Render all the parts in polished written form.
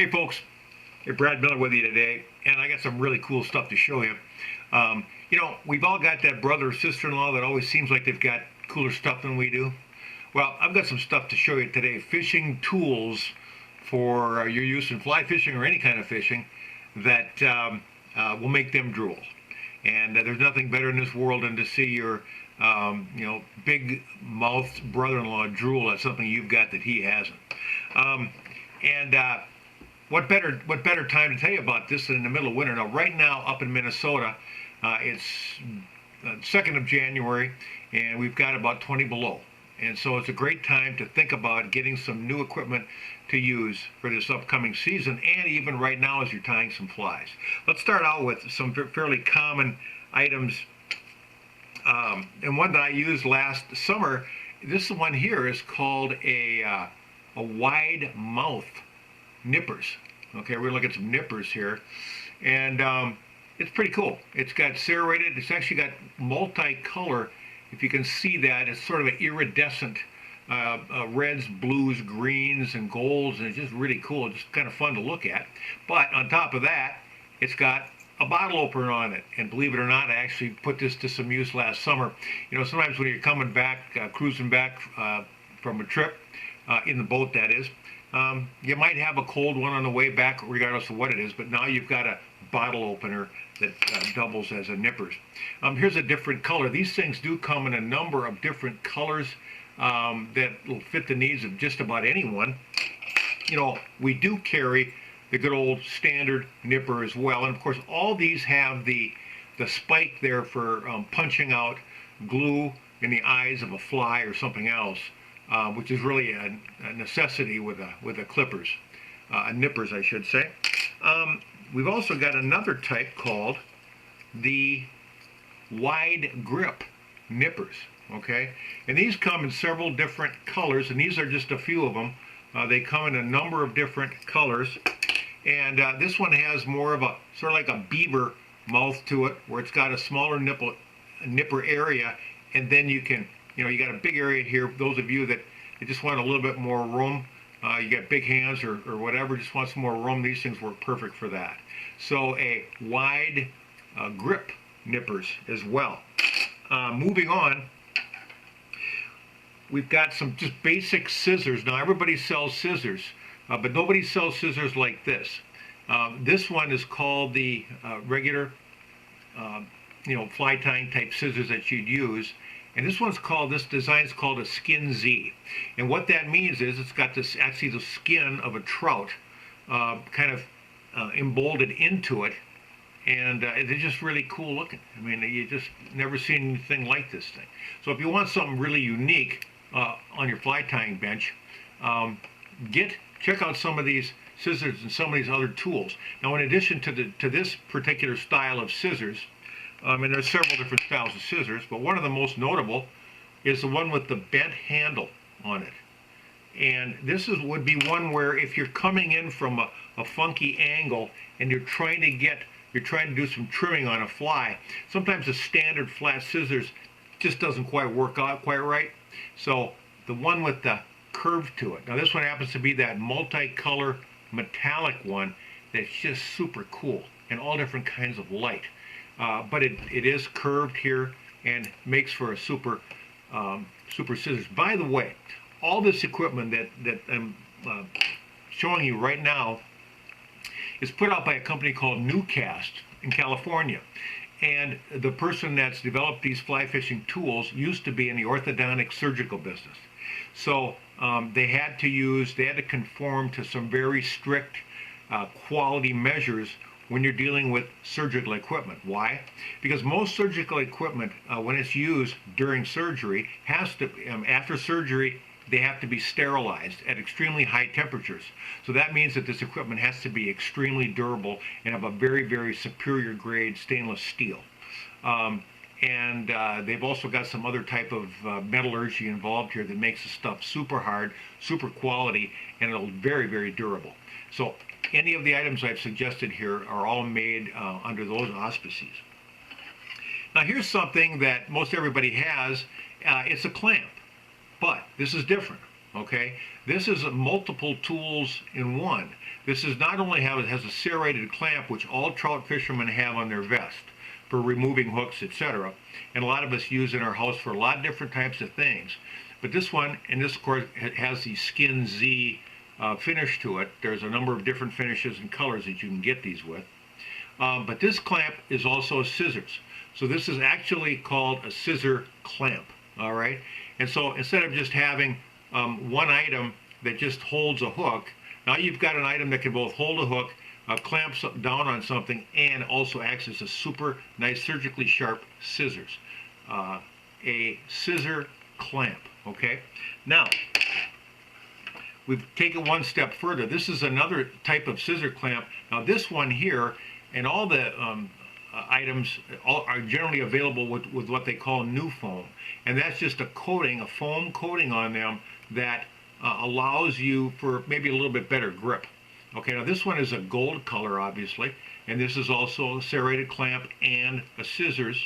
Hey folks, hey Brad Miller with you today, and I got some really cool stuff to show you. We've all got that brother or sister-in-law that always seems like they've got cooler stuff than we do. Well, I've got some stuff to show you today, fishing tools for your use in fly fishing or any kind of fishing that will make them drool. And there's nothing better in this world than to see your big-mouthed brother-in-law drool at something you've got that he hasn't. And what better time to tell you about this than in the middle of winter? Now, right now up in Minnesota, it's 2nd of January, and we've got about 20 below. And so it's a great time to think about getting some new equipment to use for this upcoming season, and even right now as you're tying some flies. Let's start out with some fairly common items. And one that I used last summer, this one here is called a wide mouth nippers. Okay, we're looking at some nippers here, and it's pretty cool. It's got serrated. It's actually got multicolor. If you can see that, it's sort of an iridescent reds, blues, greens, and golds, and it's just really cool. It's just kind of fun to look at. But on top of that, it's got a bottle opener on it, and believe it or not, I actually put this to some use last summer. Sometimes when you're coming back, cruising back from a trip, in the boat that is, you might have a cold one on the way back regardless of what it is, but now you've got a bottle opener that doubles as a nippers. Here's a different color. These things do come in a number of different colors that will fit the needs of just about anyone. We do carry the good old standard nipper as well, and of course all these have the spike there for punching out glue in the eyes of a fly or something else. Which is really a necessity with a clippers, nippers, I should say. We've also got another type called the wide grip nippers. Okay, and these come in several different colors, and these are just a few of them. They come in a number of different colors, and this one has more of a sort of like a beaver mouth to it, where it's got a smaller nipper area, and then you can. You got a big area here. Those of you that just want a little bit more room, you got big hands or whatever, just want some more room, these things work perfect for that. So a wide grip nippers as well. Moving on, we've got some just basic scissors. Now everybody sells scissors, but nobody sells scissors like this. This one is called the regular, fly tying type scissors that you'd use. And this design is called a skin Z. And what that means is it's got actually the skin of a trout kind of emboldened into it. And it's just really cool looking. I mean, you just never seen anything like this thing. So if you want something really unique on your fly tying bench, check out some of these scissors and some of these other tools. Now, in addition to this particular style of scissors, and there's several different styles of scissors, but one of the most notable is the one with the bent handle on it. And this would be one where if you're coming in from a funky angle and you're trying to do some trimming on a fly, sometimes the standard flat scissors just doesn't quite work out quite right. So the one with the curve to it. Now this one happens to be that multicolor metallic one that's just super cool and all different kinds of light. But it is curved here and makes for a super scissors. By the way, all this equipment that I'm showing you right now is put out by a company called Newcast in California. And the person that's developed these fly fishing tools used to be in the orthodontic surgical business. So they had to conform to some very strict quality measures when you're dealing with surgical equipment. Why? Because most surgical equipment, when it's used during surgery, after surgery, they have to be sterilized at extremely high temperatures. So that means that this equipment has to be extremely durable and of a very, very superior grade stainless steel. And they've also got some other type of metallurgy involved here that makes the stuff super hard, super quality, and it'll very, very durable. So any of the items I've suggested here are all made under those auspices. Now here's something that most everybody has. It's a clamp, but this is different. Okay, this is multiple tools in one. This is not only has a serrated clamp, which all trout fishermen have on their vest for removing hooks, etc. And a lot of us use in our house for a lot of different types of things. But this one, and this of course has the Skin Z finish to it. There's a number of different finishes and colors that you can get these with. But this clamp is also scissors. So this is actually called a scissor clamp. All right, and so instead of just having one item that just holds a hook, now you've got an item that can both hold a hook, clamps down on something, and also acts as a super nice surgically sharp scissors. A scissor clamp, okay? Now, we've taken one step further. This is another type of scissor clamp. Now this one here, and all the items are generally available with what they call new foam. And that's just a coating, a foam coating on them that allows you for maybe a little bit better grip. Okay, now this one is a gold color, obviously, and this is also a serrated clamp and a scissors.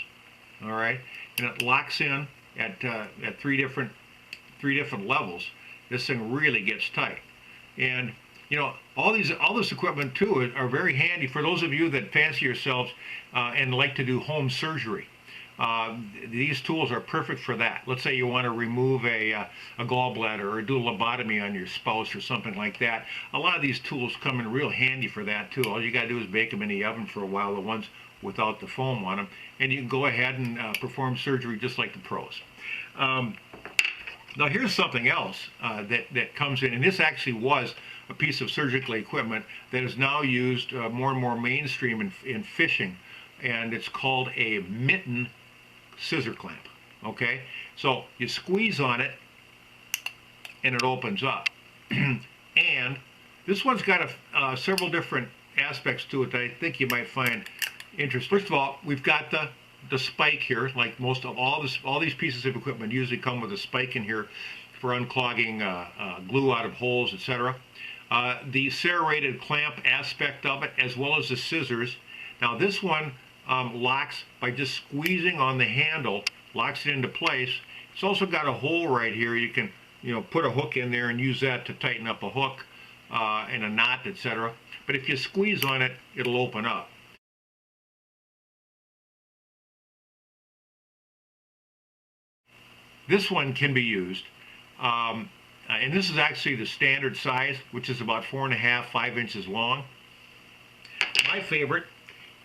All right, and it locks in at three different levels. This thing really gets tight, and you know all this equipment too are very handy for those of you that fancy yourselves and like to do home surgery. These tools are perfect for that. Let's say you want to remove a gallbladder or do a lobotomy on your spouse or something like that. A lot of these tools come in real handy for that too. All you got to do is bake them in the oven for a while, the ones without the foam on them, and you can go ahead and perform surgery just like the pros. Now here's something else that comes in, and this actually was a piece of surgical equipment that is now used more and more mainstream in fishing, and it's called a mitten scissor clamp. Okay, so you squeeze on it and it opens up. And this one's got several different aspects to it that I think you might find interesting. First of all, we've got the spike here. Like most of all these pieces of equipment usually come with a spike in here for unclogging glue out of holes, etc. The serrated clamp aspect of it, as well as the scissors. Now this one locks by just squeezing on the handle, locks it into place. It's also got a hole right here. You can, put a hook in there and use that to tighten up a hook and a knot, etc. But if you squeeze on it, it'll open up. This one can be used, and this is actually the standard size, which is about 4.5, 5 inches long. My favorite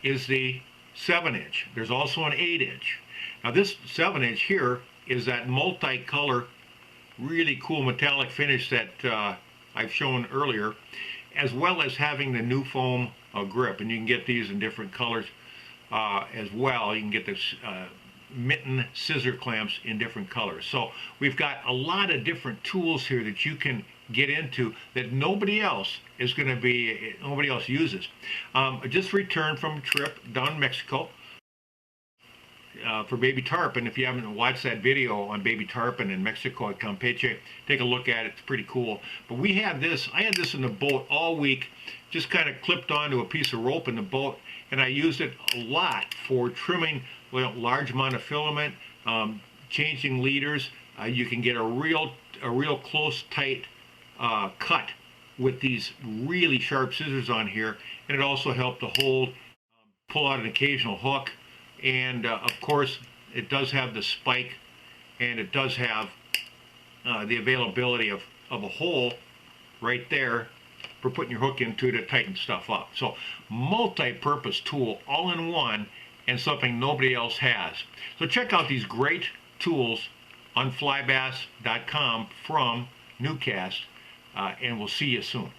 is the 7-inch. There's also an 8-inch. Now this 7-inch here is that multi-color, really cool metallic finish that I've shown earlier, as well as having the new foam grip. And you can get these in different colors as well. You can get this mitten scissor clamps in different colors. So we've got a lot of different tools here that you can get into that nobody else uses. I just returned from a trip down Mexico for baby tarpon. If you haven't watched that video on baby tarpon in Mexico at Campeche, take a look at it. It's pretty cool. But I had this in the boat all week, just kind of clipped onto a piece of rope in the boat, and I used it a lot for trimming large amount of filament, changing leaders. You can get a real close, tight cut with these really sharp scissors on here, and it also helped to hold, pull out an occasional hook, and of course it does have the spike, and it does have the availability of a hole right there for putting your hook into to tighten stuff up. So multi-purpose tool all in one, and something nobody else has. So check out these great tools on flybass.com from Newcast, and we'll see you soon.